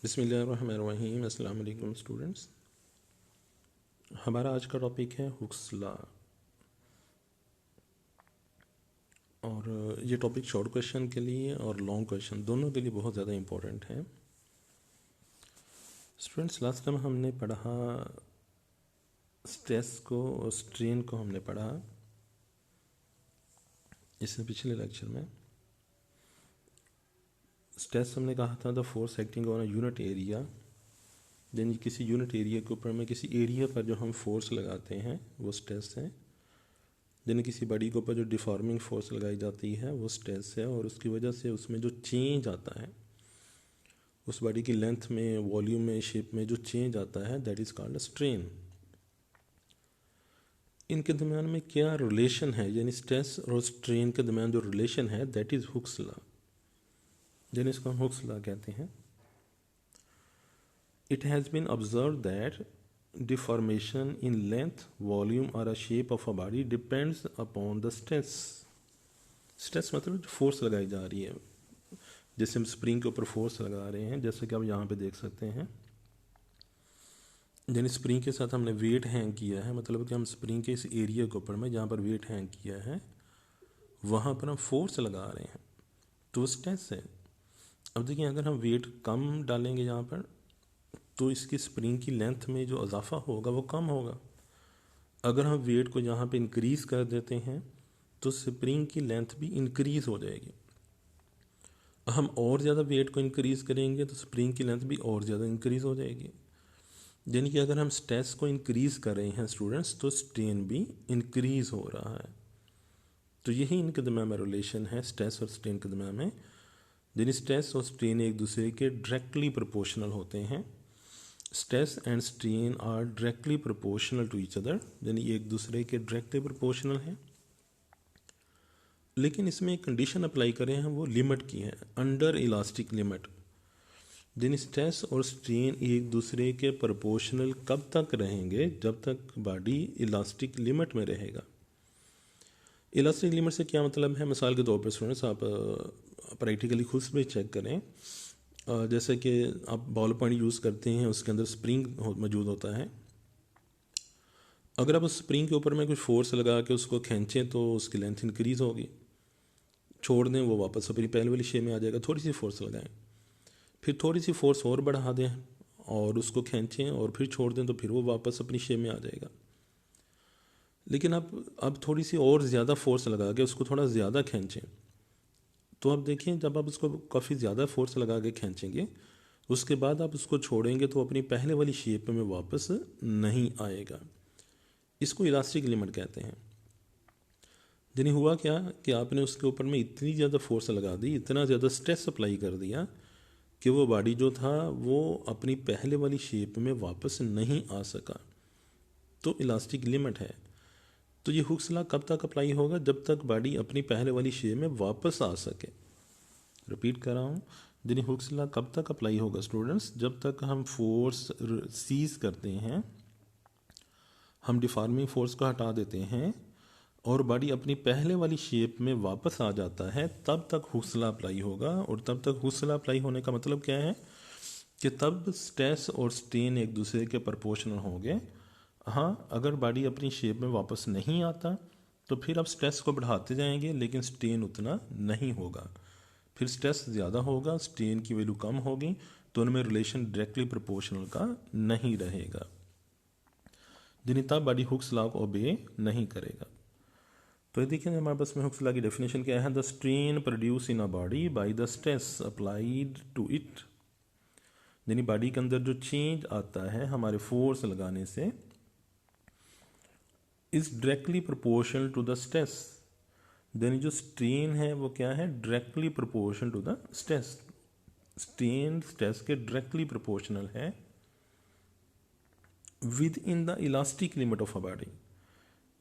बिस्मिल्लाहिर्रहमानिर्रहीम। अस्सलाम वालेकुम स्टूडेंट्स। हमारा आज का टॉपिक है हुक्स लॉ और ये टॉपिक शॉर्ट क्वेश्चन के लिए और लॉन्ग क्वेश्चन दोनों के लिए बहुत ज़्यादा इम्पोर्टेंट है। स्टूडेंट्स, लास्ट टाइम हमने पढ़ा स्ट्रेस को और स्ट्रेन को हमने पढ़ा। इससे पिछले लेक्चर में स्ट्रेस हमने कहा था the force acting on a unit area, यानी किसी यूनिट एरिया के ऊपर में किसी एरिया पर जो हम फोर्स लगाते हैं वो स्ट्रेस है। यानी किसी बॉडी के ऊपर जो डिफॉर्मिंग फोर्स लगाई जाती है वो स्ट्रेस है, और उसकी वजह से उसमें जो चेंज आता है, उस बॉडी की लेंथ में, वॉल्यूम में, शेप में जो चेंज आता है, दैट इज़ कॉल्ड स्ट्रेन। इनके दरमियान में क्या रिलेशन है, यानी स्ट्रेस और स्ट्रेन के दरमियान जो रिलेशन है, दैट इज़ हुक्स लॉ, यानी इसको हम हुक्स लॉ कहते हैं। It has been observe that deformation in length, volume or a shape of a body depends upon the stress. Stress मतलब जो फोर्स लगाई जा रही है, जैसे हम स्प्रिंग के ऊपर फोर्स लगा रहे हैं, जैसे कि आप यहाँ पे देख सकते हैं। यानी स्प्रिंग के साथ हमने वेट हैंग किया है, मतलब कि हम स्प्रिंग के इस एरिया के ऊपर में जहाँ पर वेट हैंग किया है वहाँ पर हम फोर्स लगा रहे हैं, तो स्ट्रेस है। अब देखिए, अगर हम वेट कम डालेंगे यहाँ पर तो इसकी स्प्रिंग की लेंथ में जो इजाफा होगा वो कम होगा। अगर हम वेट को यहाँ पे इंक्रीज़ कर देते हैं तो स्प्रिंग की लेंथ भी इंक्रीज़ हो जाएगी। हम और ज़्यादा वेट को इंक्रीज़ करेंगे तो स्प्रिंग की लेंथ भी और ज़्यादा इंक्रीज़ हो जाएगी। यानी कि अगर हम स्ट्रेस को इंक्रीज़ कर रहे हैं स्टूडेंट्स, तो स्ट्रेन भी इंक्रीज़ हो रहा है। तो यही इनके दरम्यान में रिलेशन है, स्ट्रेस और स्ट्रेन के दरम्यान में। यानी स्ट्रेस और स्ट्रेन एक दूसरे के डायरेक्टली प्रोपोर्शनल होते हैं। Stress and strain are directly proportional to each other, यानी एक दूसरे के डायरेक्टली प्रोपोर्शनल हैं। लेकिन इसमें एक कंडीशन अप्लाई करें हैं, वो लिमिट की है, अंडर इलास्टिक लिमिट। यानी स्ट्रेस और स्ट्रेन एक दूसरे के प्रोपोर्शनल कब तक रहेंगे, जब तक बॉडी इलास्टिक लिमिट में रहेगा। इलास्टिक लिमिट से क्या मतलब है, मिसाल के तौर पर स्टूडेंट्स आप प्रैक्टिकली खुद से चेक करें। जैसे कि आप बॉल पॉइंट यूज़ करते हैं, उसके अंदर स्प्रिंग मौजूद होता है। अगर आप उस स्प्रिंग के ऊपर में कुछ फोर्स लगा के उसको खींचें तो उसकी लेंथ इंक्रीज़ होगी, छोड़ दें वो वापस अपनी पहले वाली शेप में आ जाएगा। थोड़ी सी फोर्स लगाएं, फिर थोड़ी सी फोर्स और बढ़ा दें और उसको खींचें और फिर छोड़ दें तो फिर वो वापस अपनी शेप में आ जाएगा। लेकिन अब थोड़ी सी और ज़्यादा फोर्स लगा के उसको थोड़ा ज़्यादा खींचें, तो आप देखें जब आप उसको काफ़ी ज़्यादा फोर्स लगा के खींचेंगे, उसके बाद आप उसको छोड़ेंगे तो अपनी पहले वाली शेप में वापस नहीं आएगा। इसको इलास्टिक लिमिट कहते हैं। यानी हुआ क्या कि आपने उसके ऊपर में इतनी ज़्यादा फोर्स लगा दी, इतना ज़्यादा स्ट्रेस अप्लाई कर दिया कि वो बॉडी जो था वो अपनी पहले वाली शेप में वापस नहीं आ सका, तो इलास्टिक लिमिट है। तो ये हुक्स लॉ कब तक अप्लाई होगा, जब तक बॉडी अपनी पहले वाली शेप में वापस आ सके। रिपीट कर रहा हूँ, यानी हुक्स लॉ कब तक अप्लाई होगा स्टूडेंट्स, जब तक हम फोर्स सीज करते हैं, हम डिफॉर्मिंग फोर्स को हटा देते हैं और बॉडी अपनी पहले वाली शेप में वापस आ जाता है, तब तक हुक्स लॉ अप्लाई होगा। और तब तक हुक्स लॉ अप्लाई होने का मतलब क्या है कि तब स्ट्रेस और स्ट्रेन एक दूसरे के प्रोपोर्शनल होंगे। हाँ, अगर बॉडी अपनी शेप में वापस नहीं आता तो फिर आप स्ट्रेस को बढ़ाते जाएंगे, लेकिन स्ट्रेन उतना नहीं होगा। फिर स्ट्रेस ज़्यादा होगा, स्ट्रेन की वैल्यू कम होगी, तो उनमें रिलेशन डायरेक्टली प्रोपोर्शनल का नहीं रहेगा, जिन्हें तब बॉडी हुक्स लॉ को ओबे नहीं करेगा। तो ये देखिए हमारे पास में हुक्स लॉ की डेफिनेशन क्या है। The strain produce in a body by the stress applied to it, यानी बॉडी के अंदर जो चेंज आता है हमारे फोर्स लगाने से, is directly proportional to the stress. यानी जो स्ट्रेन है वो क्या है, directly proportional to the stress. Strain stress के डायरेक्टली प्रोपोर्शनल है within the elastic limit of a body.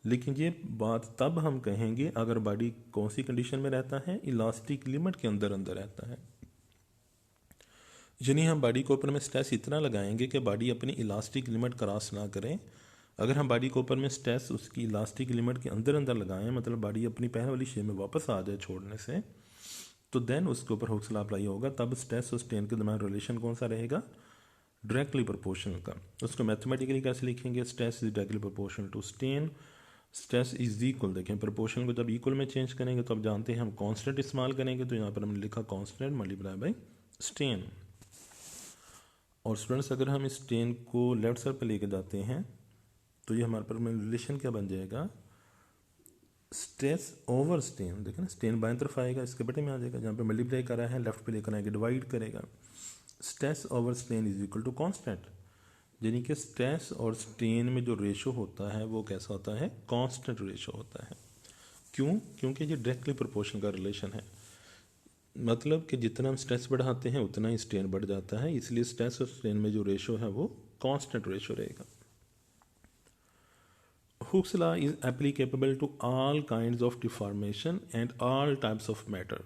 लेकिन ये बात तब हम कहेंगे अगर बॉडी कौन सी कंडीशन में रहता है, इलास्टिक लिमिट के अंदर अंदर रहता है। यानी हम बॉडी के ऊपर में स्ट्रेस इतना लगाएंगे कि बॉडी अपनी इलास्टिक लिमिट क्रॉस ना करें। अगर हम बॉडी के ऊपर में स्ट्रेस उसकी इलास्टिक लिमिट के अंदर अंदर लगाएं, मतलब बॉडी अपनी पहले वाली शेप में वापस आ जाए छोड़ने से, तो देन उसके ऊपर हुक्स लॉ अप्लाई होगा, तब स्ट्रेस और स्ट्रेन के दरमियान रिलेशन कौन सा रहेगा, डायरेक्टली प्रोपोर्शनल का। उसको मैथमेटिकली कैसे लिखेंगे, stress is directly proportional to strain, stress is equal, देखें प्रोपोर्शनल को जब इक्वल में चेंज करेंगे तो अब जानते हैं हम कांस्टेंट इस्तेमाल करेंगे, तो यहाँ पर हमने लिखा कांस्टेंट मल्टीप्लाई बाय स्ट्रेन। और स्टूडेंट्स अगर हम इस स्ट्रेन को लेफ्ट साइड पर लेके जाते हैं तो ये हमारे पर रिलेशन क्या बन जाएगा, स्ट्रेस ओवर स्ट्रेन, देखें ना स्ट्रेन बाएं तरफ आएगा, इसके बटे में आ जाएगा, जहाँ पे मल्टीप्लाई करा है लेफ्ट पे लेकर आएगा डिवाइड करेगा, stress over strain is equal to constant, यानी कि स्ट्रेस और स्ट्रेन में जो रेशो होता है वो कैसा होता है, कांस्टेंट रेशो होता है। क्यों, क्योंकि ये डायरेक्टली प्रोपोर्शनल का रिलेशन है, मतलब कि जितना हम स्ट्रेस बढ़ाते हैं उतना ही स्ट्रेन बढ़ जाता है, इसलिए स्ट्रेस और स्ट्रेन में जो रेशो है वो कांस्टेंट रेशो रहेगा। Hooke's law is applicable to all kinds of deformation and all types of matter।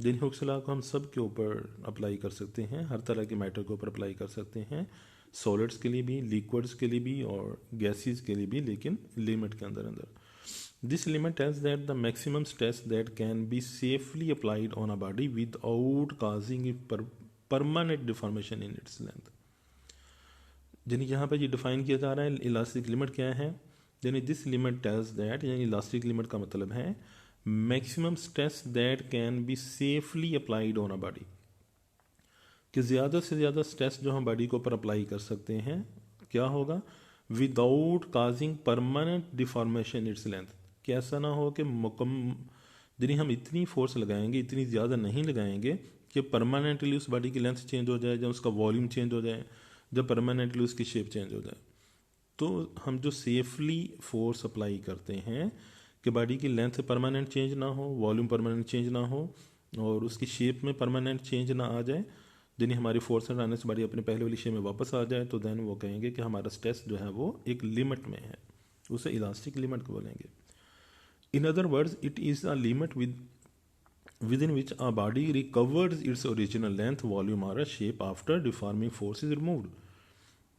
जिन हुक्स लॉ को हम सब के ऊपर अप्लाई कर सकते हैं, हर तरह के मैटर के ऊपर अप्लाई कर सकते हैं, सॉलिड्स के लिए भी, लिक्विड्स के लिए भी और गैसेस के लिए भी, लेकिन लिमिट के अंदर अंदर। This limit tells that the maximum stress that can be safely applied on a body without causing permanent deformation in its length. यानी यहाँ पर ये डिफाइन किया जा रहा है इलास्टिक लिमिट क्या है, यानी दिस लिमिट टेल्स दैट, यानी इलास्टिक लिमिट का मतलब है maximum stress that can be safely applied on a body, कि ज़्यादा से ज़्यादा स्ट्रेस जो हम बॉडी के ऊपर अप्लाई कर सकते हैं क्या होगा, without causing permanent deformation its length, कि ऐसा ना हो कि यानी हम इतनी फोर्स लगाएंगे, इतनी ज़्यादा नहीं लगाएंगे कि परमानेंटली उस बॉडी की लेंथ चेंज हो जाए, या उसका वॉल्यूम चेंज हो जाए, जब परमानेंटली उसकी शेप चेंज हो जाए। तो हम जो सेफली फोर्स अप्लाई करते हैं कि बॉडी की लेंथ परमानेंट चेंज ना हो, वॉल्यूम परमानेंट चेंज ना हो और उसकी शेप में परमानेंट चेंज ना आ जाए, यानी हमारी फोर्स आने से बॉडी अपने पहले वाली शेप में वापस आ जाए, तो देन वो कहेंगे कि हमारा स्ट्रेस जो है वो एक लिमिट में है, उसे इलास्टिक लिमिट को बोलेंगे। In other words it is a limit within which a body recovers its original length, volume or a shape after deforming force is removed।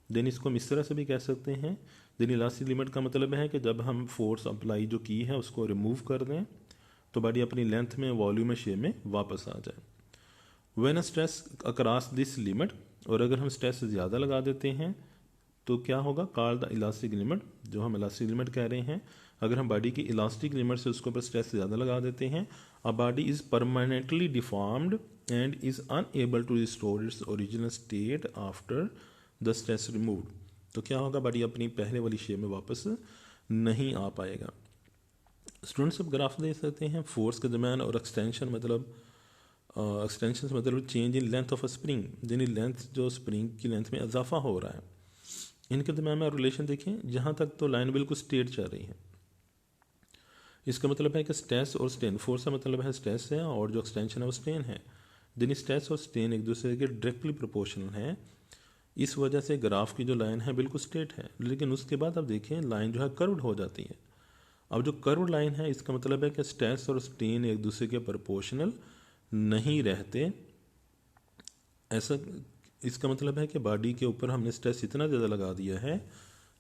Then इसको हम इस तरह से भी कह सकते हैं, देन इलास्टिक लिमिट का मतलब है कि जब हम फोर्स अप्लाई जो की है उसको रिमूव कर दें तो बॉडी अपनी लेंथ में, वॉल्यूम में, शेप में वापस आ जाए। When a stress across this limit, और अगर हम स्ट्रेस ज़्यादा लगा देते हैं तो क्या होगा, कॉल्ड द इलास्टिक लिमिट, जो हम इलास्टिक लिमिट कह रहे हैं, अगर हम बॉडी की इलास्टिक लिमिट से उसके ऊपर स्ट्रेस ज़्यादा लगा देते हैं, a body is permanently deformed and is unable to restore its original state after the stress removed. तो क्या होगा, बॉडी अपनी पहले वाली शेप में वापस नहीं आ पाएगा। स्टूडेंट्स अब ग्राफ देख सकते हैं फोर्स के दरमियान और एक्सटेंशन, मतलब एक्सटेंशन मतलब change in length of a spring, यानी लेंथ जो स्प्रिंग की लेंथ में इजाफा हो रहा है, इनके दरमियान में रिलेशन देखें, जहाँ तक तो लाइन बिल्कुल स्ट्रेट चल रही है, इसका मतलब है कि स्ट्रेस और स्ट्रेन, फोर्स का मतलब है स्ट्रेस है और जो एक्सटेंशन है वो स्ट्रेन है, यानी स्ट्रेस और स्ट्रेन एक दूसरे के डायरेक्टली प्रोपोर्शनल है। इस वजह से ग्राफ की जो लाइन है बिल्कुल स्ट्रेट है, लेकिन उसके बाद अब देखें लाइन जो है कर्व्ड हो जाती है। अब जो कर्व्ड लाइन है इसका मतलब है कि स्ट्रेस और स्ट्रेन एक दूसरे के प्रोपोर्शनल नहीं रहते। ऐसा इसका मतलब है कि बॉडी के ऊपर हमने स्ट्रेस इतना ज़्यादा लगा दिया है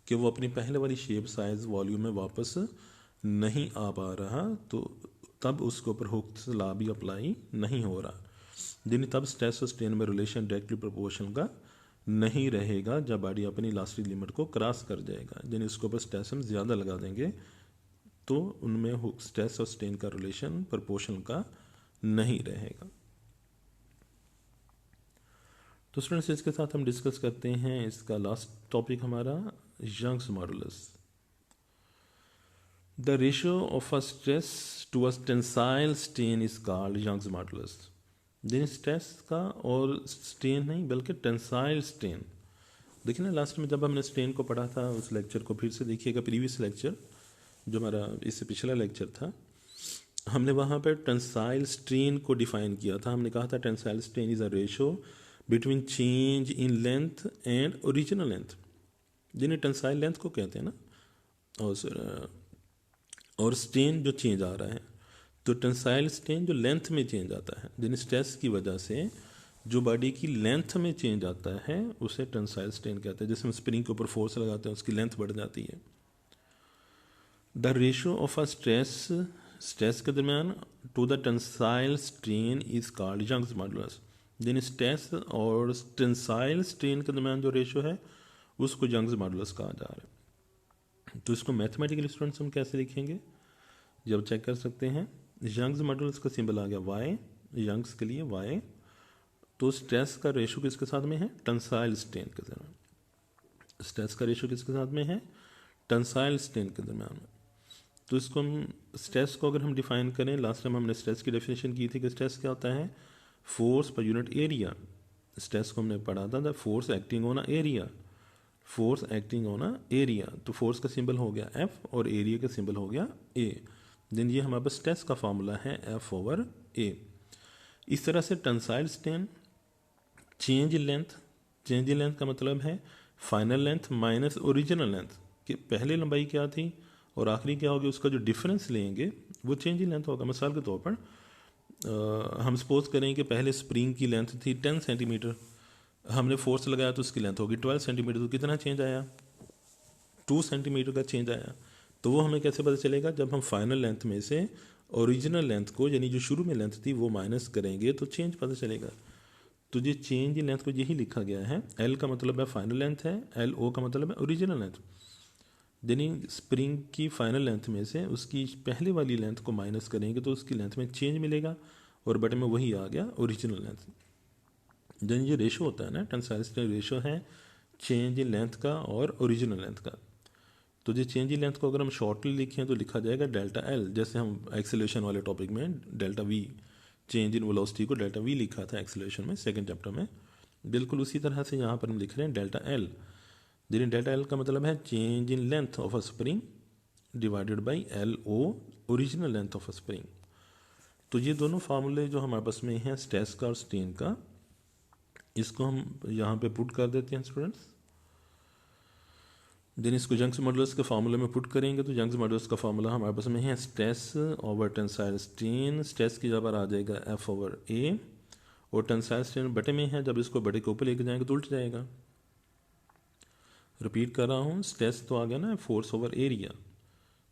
कि वो अपनी पहले वाली शेप, साइज, वॉल्यूम में वापस नहीं आ पा रहा, तो तब उसके ऊपर हुक्स लॉ भी अप्लाई नहीं हो रहा, यानी तब स्ट्रेस और स्ट्रेन में रिलेशन डायरेक्टली प्रोपोर्शनल का नहीं रहेगा जब बॉडी अपनी इलास्टिक लिमिट को क्रॉस कर जाएगा, यानी उसके ऊपर स्ट्रेस हम ज़्यादा लगा देंगे तो उनमें स्ट्रेस और स्ट्रेन का रिलेशन प्रोपोर्शनल का नहीं रहेगा। तो स्टूडेंट्स इसके साथ हम डिस्कस करते हैं इसका लास्ट टॉपिक हमारा Young's modulus. The ratio of a stress to a tensile strain is called Young's modulus. Then stress का और स्ट्रेन नहीं बल्कि टेंसाइल स्ट्रेन। देखिए ना लास्ट में जब हमने स्ट्रेन को पढ़ा था, उस लेक्चर को फिर से देखिएगा, प्रीवियस लेक्चर जो हमारा इससे पिछला लेक्चर था, हमने वहाँ पर टेंसाइल स्ट्रेन को डिफाइन किया था। हमने कहा था tensile strain is a ratio between change in length and original length, जिन्हें टेंसाइल लेंथ को कहते हैं ना, और स्ट्रेन जो चेंज आ रहा है, तो टेंसाइल स्ट्रेन जो लेंथ में चेंज आता है, जिन स्ट्रेस की वजह से जो बॉडी की लेंथ में चेंज आता है उसे टेंसाइल स्ट्रेन कहते हैं। जैसे हम स्प्रिंग के ऊपर फोर्स लगाते हैं उसकी लेंथ बढ़ जाती है। The ratio of a stress stress के दरमियान to the tensile strain is called Young's modulus. यानी स्ट्रेस और टेंसाइल स्ट्रेन के दरमियान जो रेशो है उसको यंग्स मॉडुलस कहा जा रहा है। तो इसको मैथमेटिकली स्टूडेंट्स हम कैसे लिखेंगे, जब चेक कर सकते हैं, यंग्स मॉडुलस का सिंबल आ गया वाई, यंग्स के लिए वाई। तो स्ट्रेस का रेशो किसके साथ में है, टेंसाइल स्ट्रेन के दरमियान। स्ट्रेस का रेशो किसके साथ में है, टेंसाइल स्ट्रेन के दरमियान में। तो इसको हम स्ट्रेस को अगर हम डिफाइन करें, लास्ट टाइम हमने स्ट्रेस की डेफिनेशन की थी कि स्ट्रेस क्या होता है, force per unit area. Stress को हमने पढ़ा था force acting on area, force acting on area. तो फोर्स का सिंबल हो गया एफ और एरिया का सिंबल हो गया ए। देन ये हमारे पास स्ट्रेस का फॉर्मूला है एफ ओवर ए। इस तरह से tensile strain change in length, change in length का मतलब है final length minus original length, कि पहले लंबाई क्या थी और आखिरी क्या होगी, उसका जो डिफरेंस लेंगे वो चेंज इन लेंथ होगा। मिसाल के तौर पर हम सपोज करें कि पहले स्प्रिंग की लेंथ थी 10 सेंटीमीटर, हमने फोर्स लगाया तो उसकी लेंथ होगी 12 सेंटीमीटर। तो कितना चेंज आया, 2 सेंटीमीटर का चेंज आया। तो वो हमें कैसे पता चलेगा, जब हम फाइनल लेंथ में से ओरिजिनल लेंथ को, यानी जो शुरू में लेंथ थी वो माइनस करेंगे तो चेंज पता चलेगा। तो ये चेंज इन लेंथ को यही लिखा गया है, एल का मतलब है फाइनल लेंथ है, एल ओ का मतलब है ओरिजिनल लेंथ। यानी स्प्रिंग की फाइनल लेंथ में से उसकी पहले वाली लेंथ को माइनस करेंगे तो उसकी लेंथ में चेंज मिलेगा, और बटे में वही आ गया ओरिजिनल लेंथ। यानी ये रेशो होता है ना, टेंसाइल स्ट्रेन रेशो है चेंज इन लेंथ का और ओरिजिनल लेंथ का। तो ये चेंज इन लेंथ को अगर हम शॉर्टली लिखें तो लिखा जाएगा डेल्टा एल, जैसे हम एक्सेलरेशन वाले टॉपिक में delta we, change in velocity को डेल्टा वी लिखा था एक्सेलरेशन में सेकंड चैप्टर में। बिल्कुल उसी तरह से यहाँ पर हम लिख रहे हैं डेल्टा एल। यानी डेल्टा एल का मतलब है change in length of a spring divided by L O, original length of a spring. तो ये दोनों फार्मूले जो हमारे पास में हैं स्ट्रेस का और स्ट्रेन का, इसको हम यहाँ पे पुट कर देते हैं स्टूडेंट्स। देन इसको यंग्स मॉडुलस के फार्मूले में पुट करेंगे तो यंग्स मॉडुलस का फार्मूला हमारे पास में है stress over tensile strain. Stress की जगह पर आ जाएगा एफ ओवर ए, और टेंसाइल स्ट्रेन बटे में है, जब इसको बटे के ऊपर लेके जाएंगे तो उल्ट जाएगा। रिपीट कर रहा हूँ, स्ट्रेस तो आ गया ना फोर्स ओवर एरिया,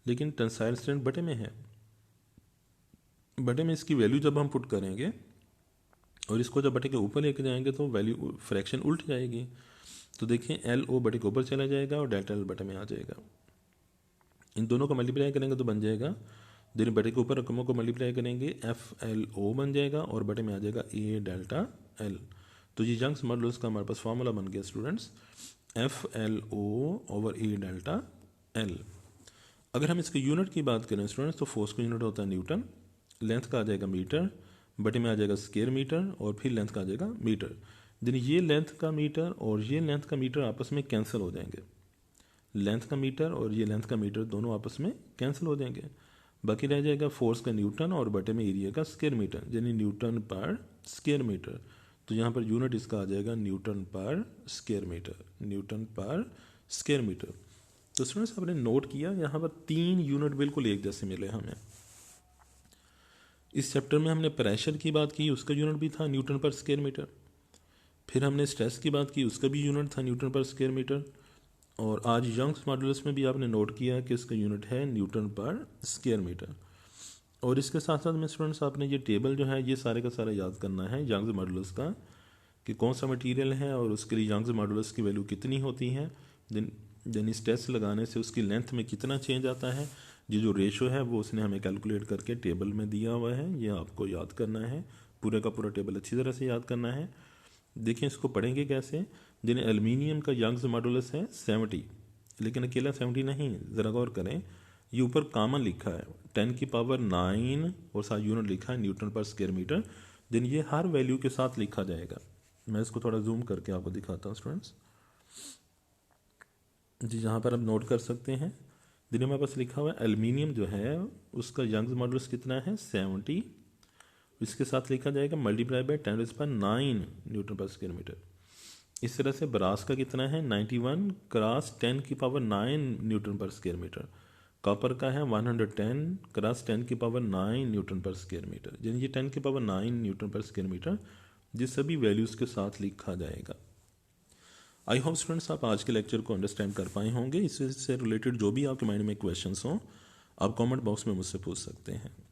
लेकिन टेंसाइल स्ट्रेन बटे में है। बटे में इसकी वैल्यू जब हम पुट करेंगे और इसको जब बटे के ऊपर लेके जाएंगे तो वैल्यू फ्रैक्शन उल्ट जाएगी। तो देखिए एल ओ बटे के ऊपर चला जाएगा और डेल्टा एल बटे में आ जाएगा। इन दोनों को मल्टीप्लाई करेंगे तो बन जाएगा, दिन बटे के ऊपर रकमों को मल्टीप्लाई करेंगे एफ एल ओ बन जाएगा और बटे में आ जाएगा ए डेल्टा एल। तो ये यंग्स मॉडुलस का हमारे पास फार्मूला बन गया students, F L O over A delta L. अगर हम इसके यूनिट की बात करें स्टूडेंट्स तो फोर्स का यूनिट होता है न्यूटन, लेंथ का आ जाएगा मीटर, बटे में आ जाएगा स्क्वायर मीटर और फिर लेंथ का आ जाएगा मीटर। यानी ये लेंथ का मीटर और ये लेंथ का मीटर आपस में कैंसिल हो जाएंगे, लेंथ का मीटर और ये लेंथ का मीटर दोनों आपस में कैंसिल हो जाएंगे। बाकी रह जाएगा फोर्स का न्यूटन और बटे में एरिया का स्क्वायर मीटर, यानी न्यूटन पर स्क्वायर मीटर। तो यहाँ पर यूनिट इसका आ जाएगा न्यूटन पर स्क्वायर मीटर, न्यूटन पर स्क्वायर मीटर। तो स्टूडेंट्स आपने नोट किया यहाँ पर 3 यूनिट बिल्कुल एक जैसे मिले हमें। इस चैप्टर में हमने प्रेशर की बात की, उसका यूनिट भी था न्यूटन पर स्क्वायर मीटर। फिर हमने स्ट्रेस की बात की, उसका भी यूनिट था न्यूटन पर स्क्वायर मीटर। और आज यंग्स मॉडुलस में भी आपने नोट किया कि इसका यूनिट है न्यूटन पर स्क्वायर मीटर। और इसके साथ साथ में स्टूडेंट्स आपने ये टेबल जो है ये सारे का सारा याद करना है यंग्स मॉडुलस का, कि कौन सा मटेरियल है और उसके लिए यंग्स मॉडुलस की वैल्यू कितनी होती है। यानी स्ट्रेस लगाने से उसकी लेंथ में कितना चेंज आता है, ये जो रेशो है वो उसने हमें कैलकुलेट करके टेबल में दिया हुआ है, ये आपको याद करना है। पूरे का पूरा टेबल अच्छी तरह से याद करना है। देखिए इसको पढ़ेंगे कैसे, जिन्हें एल्युमिनियम का यंग्स मॉडुलस है 70, लेकिन अकेला 70 नहीं, ज़रा गौर करें, ये ऊपर कॉमन लिखा है 10 की पावर 9 और साथ यूनिट लिखा है न्यूटन पर स्क्वायर मीटर। दिन ये हर वैल्यू के साथ लिखा जाएगा। मैं इसको थोड़ा जूम करके आपको दिखाता हूँ स्टूडेंट्स जी, यहाँ पर आप नोट कर सकते हैं। दिन हमारे पास लिखा हुआ है एल्युमिनियम जो है उसका यंग्स मॉडुलस कितना है 70, इसके साथ लिखा जाएगा मल्टीप्लाई बाय 10⁹ न्यूटन पर स्क्वायर मीटर। इस तरह से ब्रास का कितना है 91 क्रॉस 10 की पावर 9 न्यूटन पर स्क्वायर मीटर। कॉपर का है 110 क्रॉस 10 की पावर 9 न्यूटन पर स्क्वायर मीटर। यानी ये 10 की पावर 9 न्यूटन पर स्क्वायर मीटर ये सभी वैल्यूज़ के साथ लिखा जाएगा। आई होप स्टूडेंट्स आप आज के लेक्चर को अंडरस्टैंड कर पाए होंगे। इससे रिलेटेड जो भी आपके माइंड में क्वेश्चंस हों आप कमेंट बॉक्स में मुझसे पूछ सकते हैं।